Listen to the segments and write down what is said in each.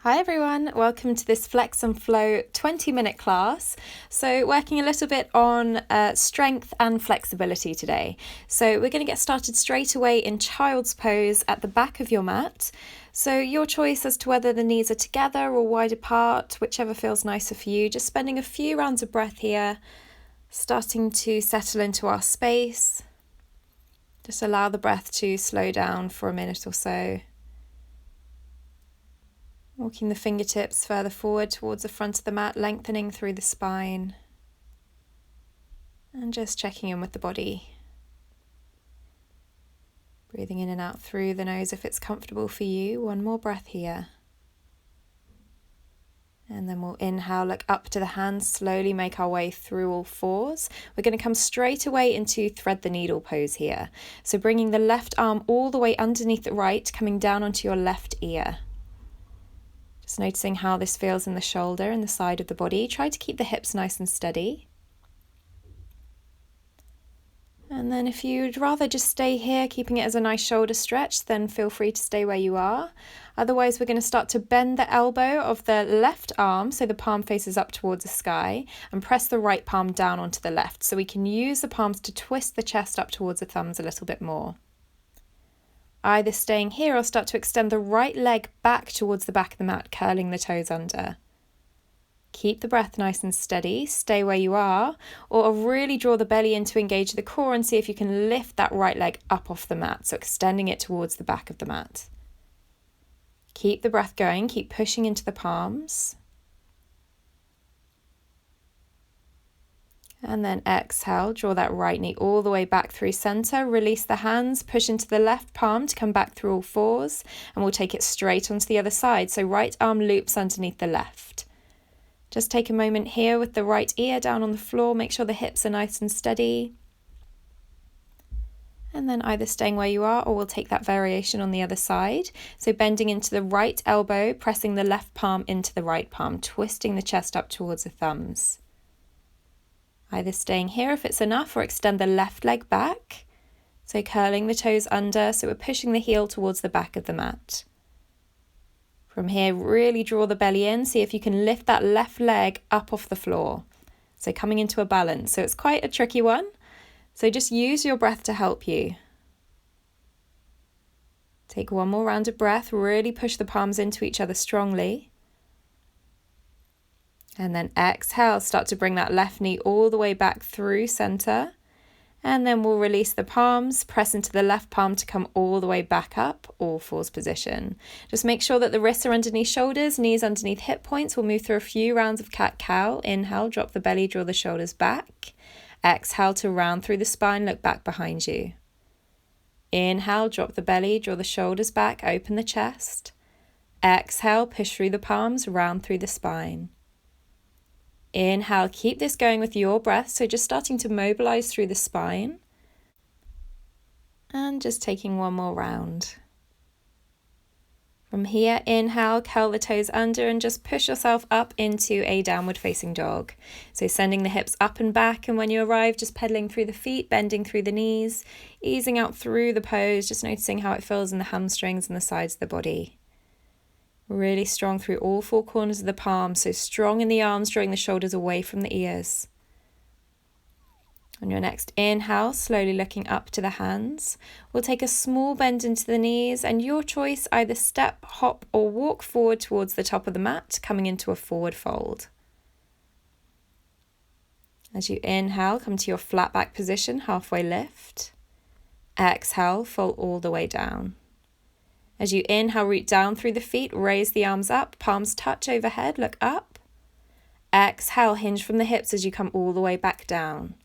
Hi everyone, welcome to this Flex and Flow 20-minute class. So working a little bit on strength and flexibility today. So we're going to get started straight away in child's pose at the back of your mat. So your choice as to whether the knees are together or wide apart, whichever feels nicer for you. Just spending a few rounds of breath here, starting to settle into our space. Just allow the breath to slow down for a minute or so. Walking the fingertips further forward towards the front of the mat, lengthening through the spine. And just checking in with the body. Breathing in and out through the nose if it's comfortable for you. One more breath here. And then we'll inhale, look up to the hands, slowly make our way through all fours. We're going to come straight away into thread the needle pose here. So bringing the left arm all the way underneath the right, coming down onto your left ear. Just noticing how this feels in the shoulder and the side of the body. Try to keep the hips nice and steady. And then if you'd rather just stay here, keeping it as a nice shoulder stretch, then feel free to stay where you are. Otherwise, we're going to start to bend the elbow of the left arm so the palm faces up towards the sky and press the right palm down onto the left. So we can use the palms to twist the chest up towards the thumbs a little bit more. Either staying here or start to extend the right leg back towards the back of the mat, curling the toes under. Keep the breath nice and steady, stay where you are, or really draw the belly in to engage the core and see if you can lift that right leg up off the mat, so extending it towards the back of the mat. Keep the breath going, keep pushing into the palms. And then exhale, draw that right knee all the way back through center, release the hands, push into the left palm to come back through all fours, and we'll take it straight onto the other side. So right arm loops underneath the left. Just take a moment here with the right ear down on the floor, make sure the hips are nice and steady. And then either staying where you are or we'll take that variation on the other side. So bending into the right elbow, pressing the left palm into the right palm, twisting the chest up towards the thumbs. Either staying here if it's enough or extend the left leg back. So curling the toes under, so we're pushing the heel towards the back of the mat. From here, really draw the belly in, see if you can lift that left leg up off the floor. So coming into a balance. So it's quite a tricky one. So just use your breath to help you. Take one more round of breath, really push the palms into each other strongly. And then exhale, start to bring that left knee all the way back through center. And then we'll release the palms, press into the left palm to come all the way back up, all fours position. Just make sure that the wrists are underneath shoulders, knees underneath hip points. We'll move through a few rounds of cat-cow. Inhale, drop the belly, draw the shoulders back. Exhale to round through the spine, look back behind you. Inhale, drop the belly, draw the shoulders back, open the chest. Exhale, push through the palms, round through the spine. Inhale, keep this going with your breath, so just starting to mobilize through the spine. And just taking one more round. From here, inhale, curl the toes under and just push yourself up into a downward facing dog. So sending the hips up and back, and when you arrive, just pedaling through the feet, bending through the knees, easing out through the pose, just noticing how it feels in the hamstrings and the sides of the body. Really strong through all four corners of the palms, so strong in the arms, drawing the shoulders away from the ears. On your next inhale, slowly looking up to the hands, we'll take a small bend into the knees, and your choice, either step, hop or walk forward towards the top of the mat, coming into a forward fold. As you inhale, come to your flat back position, halfway lift. Exhale, fall all the way down. As you inhale, root down through the feet, raise the arms up, palms touch overhead, look up. Exhale, hinge from the hips as you come all the way back down.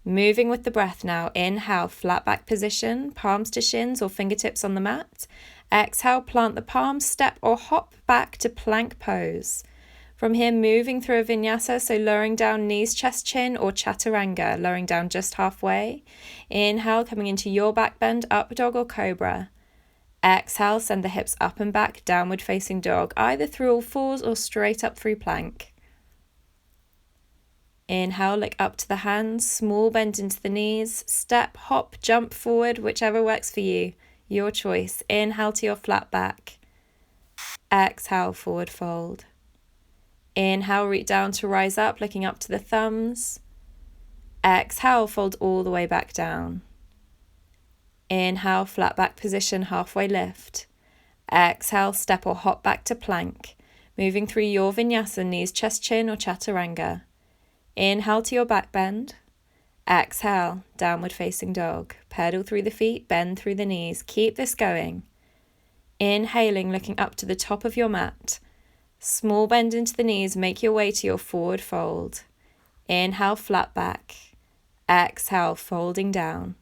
Moving with the breath now. Inhale, flat back position, palms to shins or fingertips on the mat. Exhale, plant the palms, step or hop back to plank pose. From here, moving through a vinyasa, so lowering down knees, chest, chin, or chaturanga, lowering down just halfway. Inhale, coming into your back bend, up dog or cobra. Exhale, send the hips up and back, downward facing dog, either through all fours or straight up through plank. Inhale, look up to the hands, small bend into the knees, step, hop, jump forward, whichever works for you, your choice. Inhale to your flat back. Exhale, forward fold. Inhale, reach down to rise up, looking up to the thumbs. Exhale, fold all the way back down. Inhale, flat back position, halfway lift. Exhale, step or hop back to plank, moving through your vinyasa, knees, chest, chin, or chaturanga. Inhale to your back bend. Exhale, downward facing dog. Pedal through the feet, bend through the knees. Keep this going. Inhaling, looking up to the top of your mat. Small bend into the knees, make your way to your forward fold. Inhale, flat back. Exhale, folding down.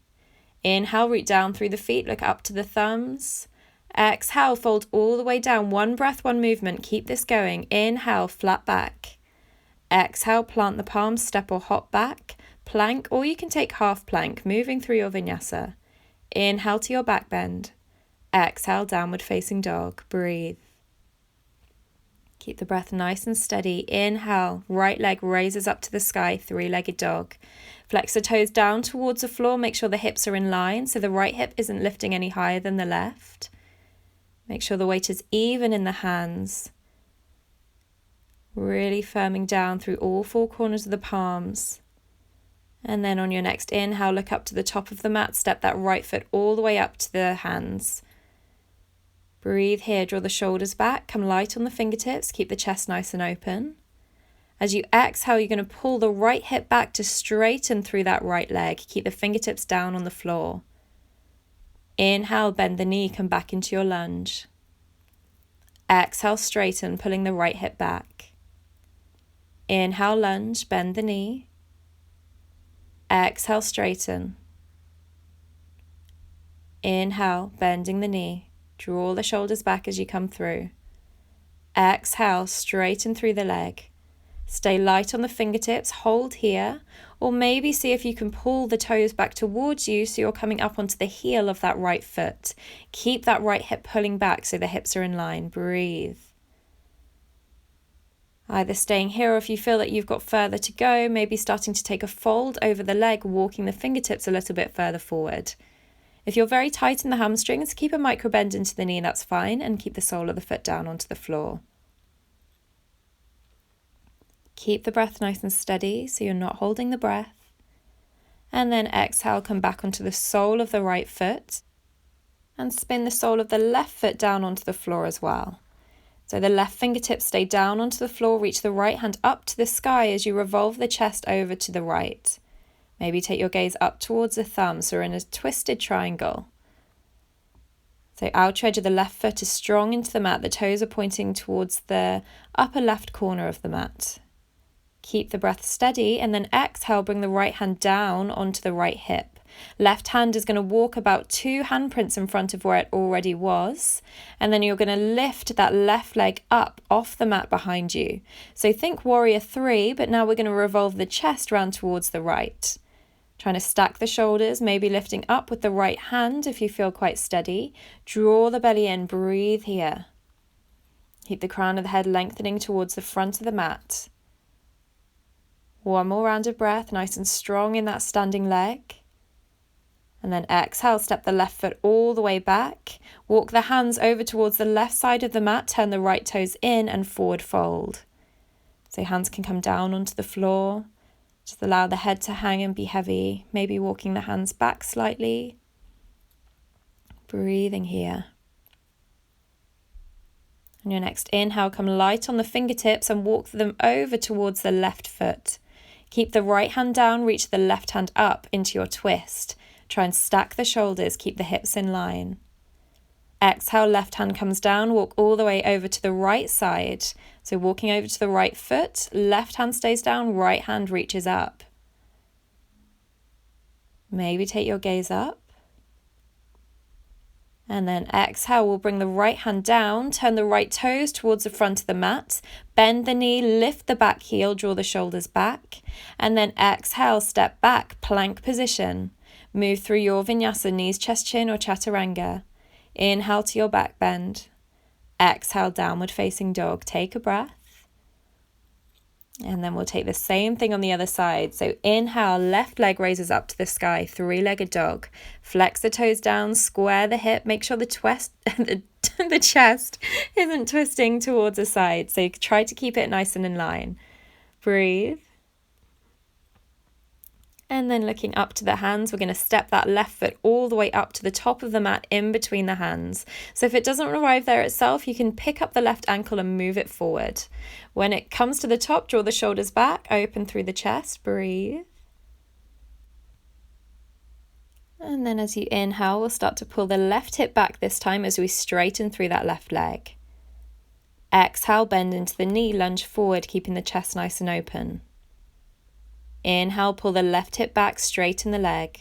Inhale, reach down through the feet, look up to the thumbs. Exhale, fold all the way down. One breath, one movement. Keep this going. Inhale, flat back. Exhale, plant the palms, step or hop back. Plank, or you can take half plank, moving through your vinyasa. Inhale to your back bend. Exhale, downward facing dog. Breathe. Keep the breath nice and steady. Inhale, right leg raises up to the sky, three-legged dog. Flex the toes down towards the floor. Make sure the hips are in line, so the right hip isn't lifting any higher than the left. Make sure the weight is even in the hands. Really firming down through all four corners of the palms. And then on your next inhale, look up to the top of the mat. Step that right foot all the way up to the hands. Breathe here, draw the shoulders back, come light on the fingertips, keep the chest nice and open. As you exhale, you're going to pull the right hip back to straighten through that right leg. Keep the fingertips down on the floor. Inhale, bend the knee, come back into your lunge. Exhale, straighten, pulling the right hip back. Inhale, lunge, bend the knee. Exhale, straighten. Inhale, bending the knee. Draw the shoulders back as you come through. Exhale, straighten through the leg. Stay light on the fingertips, hold here, or maybe see if you can pull the toes back towards you so you're coming up onto the heel of that right foot. Keep that right hip pulling back so the hips are in line. Breathe. Either staying here, or if you feel that you've got further to go, maybe starting to take a fold over the leg, walking the fingertips a little bit further forward. If you're very tight in the hamstrings, keep a micro bend into the knee, that's fine, and keep the sole of the foot down onto the floor. Keep the breath nice and steady so you're not holding the breath. And then exhale, come back onto the sole of the right foot and spin the sole of the left foot down onto the floor as well. So the left fingertips stay down onto the floor, reach the right hand up to the sky as you revolve the chest over to the right. Maybe take your gaze up towards the thumb, so we're in a twisted triangle. So outer edge of the left foot is strong into the mat. The toes are pointing towards the upper left corner of the mat. Keep the breath steady, and then exhale, bring the right hand down onto the right hip. Left hand is going to walk about 2 handprints in front of where it already was, and then you're going to lift that left leg up off the mat behind you. So think warrior 3, but now we're going to revolve the chest round towards the right. Trying to stack the shoulders, maybe lifting up with the right hand if you feel quite steady. Draw the belly in, breathe here. Keep the crown of the head lengthening towards the front of the mat. One more round of breath, nice and strong in that standing leg. And then exhale, step the left foot all the way back. Walk the hands over towards the left side of the mat, turn the right toes in and forward fold. So hands can come down onto the floor. Just allow the head to hang and be heavy, maybe walking the hands back slightly. Breathing here. On your next inhale, come light on the fingertips and walk them over towards the left foot. Keep the right hand down, reach the left hand up into your twist. Try and stack the shoulders, keep the hips in line. Exhale, left hand comes down, walk all the way over to the right side. So walking over to the right foot, left hand stays down, right hand reaches up. Maybe take your gaze up. And then exhale, we'll bring the right hand down, turn the right toes towards the front of the mat, bend the knee, lift the back heel, draw the shoulders back, and then exhale, step back, plank position. Move through your vinyasa, knees, chest, chin, or chaturanga. Inhale to your back bend. Exhale, downward facing dog. Take a breath. And then we'll take the same thing on the other side. So inhale, left leg raises up to the sky, three-legged dog. Flex the toes down, square the hip, make sure the chest isn't twisting towards the side. So try to keep it nice and in line. Breathe. And then looking up to the hands, we're going to step that left foot all the way up to the top of the mat in between the hands. So if it doesn't arrive there itself, you can pick up the left ankle and move it forward. When it comes to the top, draw the shoulders back, open through the chest, breathe. And then as you inhale, we'll start to pull the left hip back this time as we straighten through that left leg. Exhale, bend into the knee, lunge forward, keeping the chest nice and open. Inhale, pull the left hip back, straighten the leg.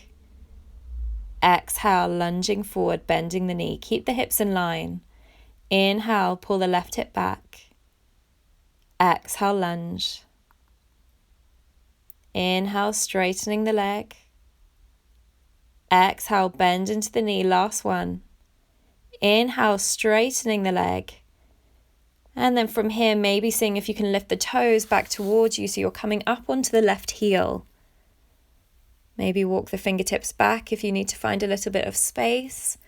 Exhale, lunging forward, bending the knee. Keep the hips in line. Inhale, pull the left hip back. Exhale, lunge. Inhale, straightening the leg. Exhale, bend into the knee, last one. Inhale, straightening the leg. And then from here, maybe seeing if you can lift the toes back towards you so you're coming up onto the left heel. Maybe walk the fingertips back if you need to find a little bit of space.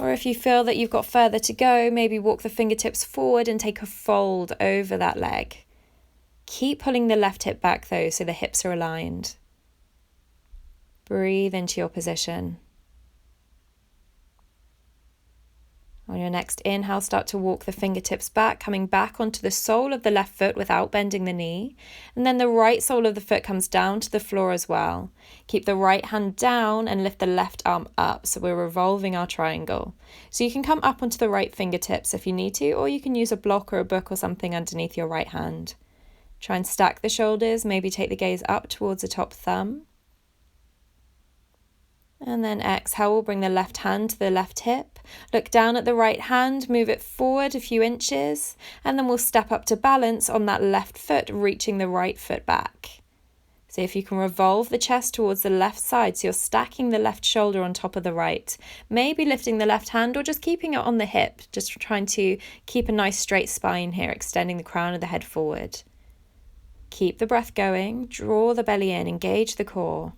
Or if you feel that you've got further to go, maybe walk the fingertips forward and take a fold over that leg. Keep pulling the left hip back though so the hips are aligned. Breathe into your position. On your next inhale, start to walk the fingertips back, coming back onto the sole of the left foot without bending the knee. And then the right sole of the foot comes down to the floor as well. Keep the right hand down and lift the left arm up. So we're revolving our triangle. So you can come up onto the right fingertips if you need to, or you can use a block or a book or something underneath your right hand. Try and stack the shoulders, maybe take the gaze up towards the top thumb. And then exhale, we'll bring the left hand to the left hip. Look down at the right hand, move it forward a few inches, and then we'll step up to balance on that left foot, reaching the right foot back. So if you can revolve the chest towards the left side, so you're stacking the left shoulder on top of the right, maybe lifting the left hand or just keeping it on the hip, just trying to keep a nice straight spine here, extending the crown of the head forward. Keep the breath going, draw the belly in, engage the core.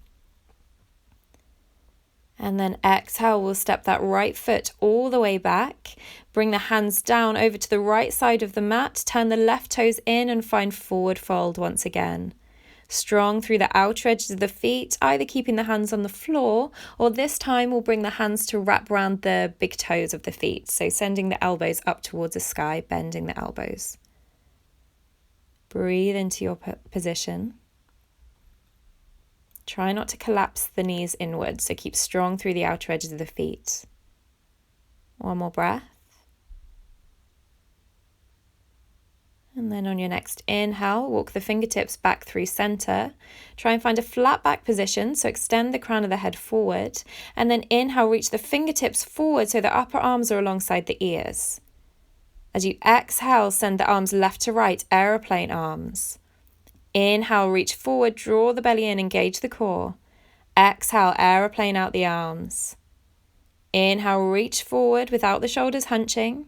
And then exhale, we'll step that right foot all the way back. Bring the hands down over to the right side of the mat. Turn the left toes in and find forward fold once again. Strong through the outer edges of the feet, either keeping the hands on the floor, or this time we'll bring the hands to wrap around the big toes of the feet. So sending the elbows up towards the sky, bending the elbows. Breathe into your position. Try not to collapse the knees inward, so keep strong through the outer edges of the feet. One more breath. And then on your next inhale, walk the fingertips back through center. Try and find a flat back position, so extend the crown of the head forward. And then inhale, reach the fingertips forward so the upper arms are alongside the ears. As you exhale, send the arms left to right, aeroplane arms. Inhale, reach forward, draw the belly in, engage the core. Exhale, aeroplane out the arms. Inhale, reach forward without the shoulders hunching.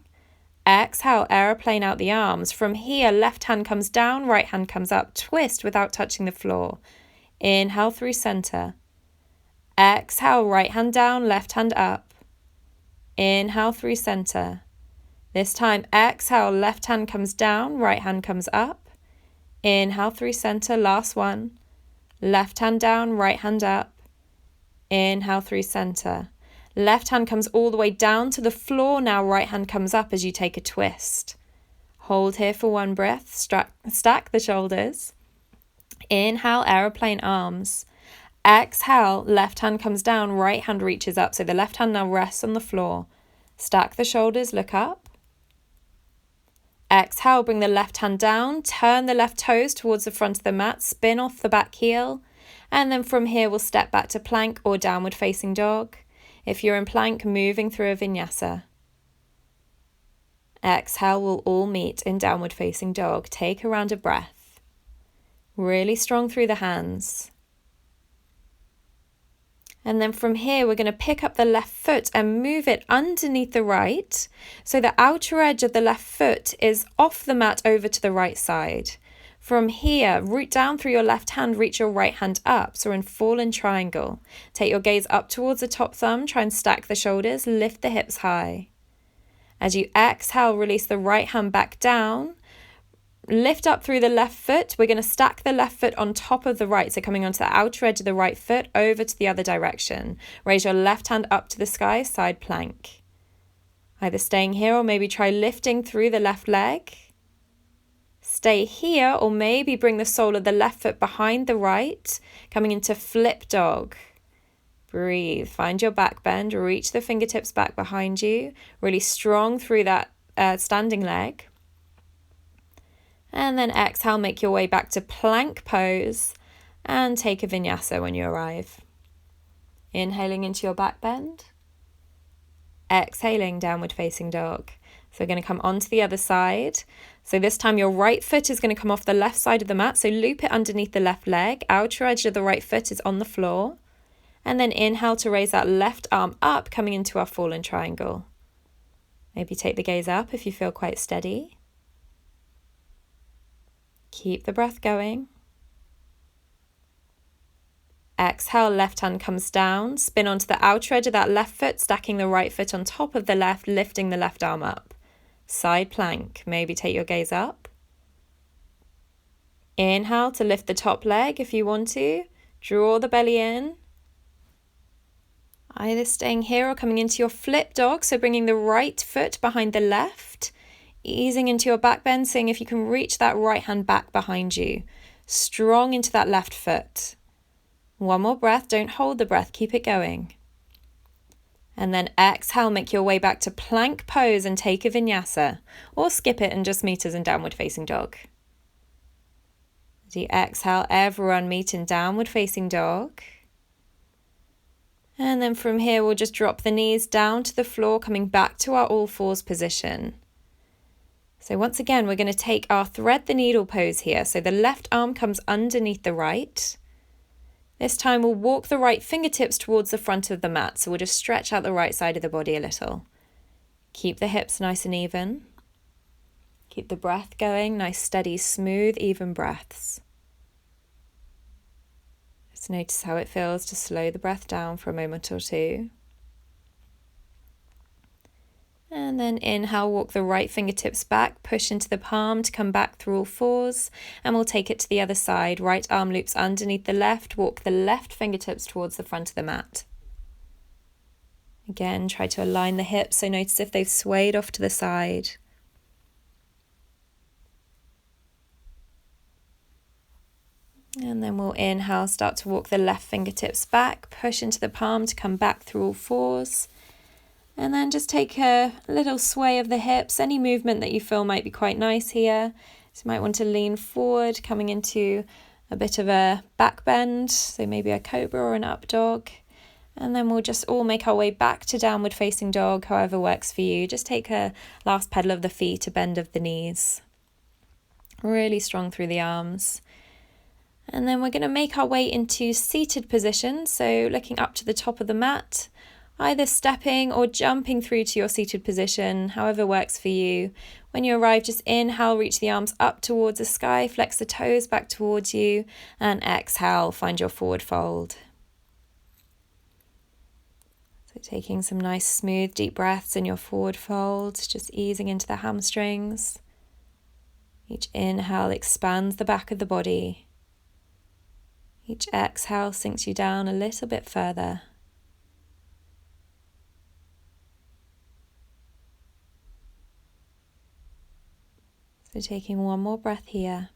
Exhale, aeroplane out the arms. From here, left hand comes down, right hand comes up. Twist without touching the floor. Inhale through center. Exhale, right hand down, left hand up. Inhale through center. This time, exhale, left hand comes down, right hand comes up. Inhale through center, last one. Left hand down, right hand up. Inhale through center. Left hand comes all the way down to the floor now, right hand comes up as you take a twist. Hold here for one breath, stack the shoulders. Inhale, aeroplane arms. Exhale, left hand comes down, right hand reaches up. So the left hand now rests on the floor. Stack the shoulders, look up. Exhale, bring the left hand down, turn the left toes towards the front of the mat, spin off the back heel, and then from here we'll step back to plank or downward facing dog. If you're in plank, moving through a vinyasa. Exhale, we'll all meet in downward facing dog. Take a round of breath. Really strong through the hands. And then from here, we're going to pick up the left foot and move it underneath the right. So the outer edge of the left foot is off the mat over to the right side. From here, root down through your left hand, reach your right hand up. So we're in fallen triangle. Take your gaze up towards the top thumb, try and stack the shoulders, lift the hips high. As you exhale, release the right hand back down. Lift up through the left foot. We're going to stack the left foot on top of the right. So coming onto the outer edge of the right foot, over to the other direction. Raise your left hand up to the sky, side plank. Either staying here or maybe try lifting through the left leg. Stay here or maybe bring the sole of the left foot behind the right, coming into flip dog. Breathe, find your back bend, reach the fingertips back behind you, really strong through that standing leg. And then exhale, make your way back to plank pose and take a vinyasa when you arrive. Inhaling into your back bend. Exhaling, downward facing dog. So we're going to come onto the other side. So this time your right foot is going to come off the left side of the mat. So loop it underneath the left leg. Outer edge of the right foot is on the floor. And then inhale to raise that left arm up, coming into our fallen triangle. Maybe take the gaze up if you feel quite steady. Keep the breath going. Exhale, left hand comes down. Spin onto the outer edge of that left foot, stacking the right foot on top of the left, lifting the left arm up. Side plank, maybe take your gaze up. Inhale to lift the top leg if you want to. Draw the belly in. Either staying here or coming into your flip dog, so bringing the right foot behind the left, easing into your back bend, seeing if you can reach that right hand back behind you. Strong into that left foot. One more breath, don't hold the breath, keep it going. And then exhale, make your way back to plank pose and take a vinyasa, or skip it and just meet us in downward facing dog. As you exhale, everyone meet in downward facing dog. And then from here, we'll just drop the knees down to the floor, coming back to our all fours position. So once again, we're going to take our thread the needle pose here. So the left arm comes underneath the right. This time we'll walk the right fingertips towards the front of the mat. So we'll just stretch out the right side of the body a little. Keep the hips nice and even. Keep the breath going, nice, steady, smooth, even breaths. Just notice how it feels to slow the breath down for a moment or two. And then inhale, walk the right fingertips back, push into the palm to come back through all fours, and we'll take it to the other side. Right arm loops underneath the left, walk the left fingertips towards the front of the mat. Again, try to align the hips, so notice if they've swayed off to the side. And then we'll inhale, start to walk the left fingertips back, push into the palm to come back through all fours. And then just take a little sway of the hips, any movement that you feel might be quite nice here. So you might want to lean forward, coming into a bit of a back bend, so maybe a cobra or an up dog. And then we'll just all make our way back to downward facing dog, however works for you. Just take a last pedal of the feet, a bend of the knees. Really strong through the arms. And then we're going to make our way into seated position, so looking up to the top of the mat. Either stepping or jumping through to your seated position, however works for you. When you arrive, just inhale, reach the arms up towards the sky, flex the toes back towards you, and exhale, find your forward fold. So taking some nice, smooth, deep breaths in your forward fold, just easing into the hamstrings. Each inhale expands the back of the body. Each exhale sinks you down a little bit further. So taking one more breath here.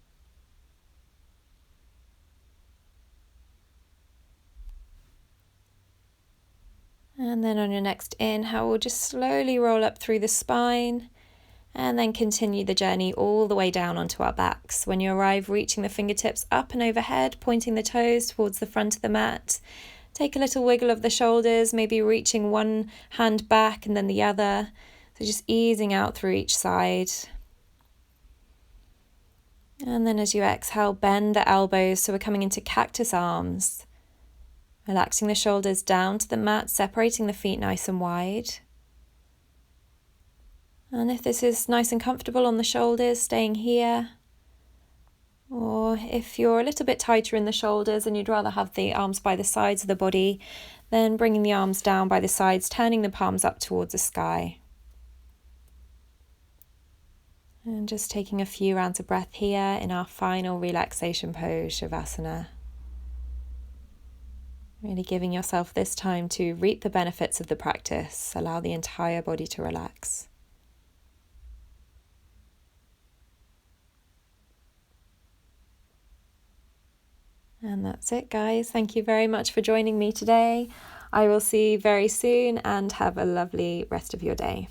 And then on your next inhale, we'll just slowly roll up through the spine and then continue the journey all the way down onto our backs. When you arrive, reaching the fingertips up and overhead, pointing the toes towards the front of the mat. Take a little wiggle of the shoulders, maybe reaching one hand back and then the other. So just easing out through each side. And then as you exhale, bend the elbows, so we're coming into cactus arms. Relaxing the shoulders down to the mat, separating the feet nice and wide. And if this is nice and comfortable on the shoulders, staying here. Or if you're a little bit tighter in the shoulders and you'd rather have the arms by the sides of the body, then bringing the arms down by the sides, turning the palms up towards the sky. And just taking a few rounds of breath here in our final relaxation pose, Shavasana. Really giving yourself this time to reap the benefits of the practice. Allow the entire body to relax. And that's it, guys. Thank you very much for joining me today. I will see you very soon and have a lovely rest of your day.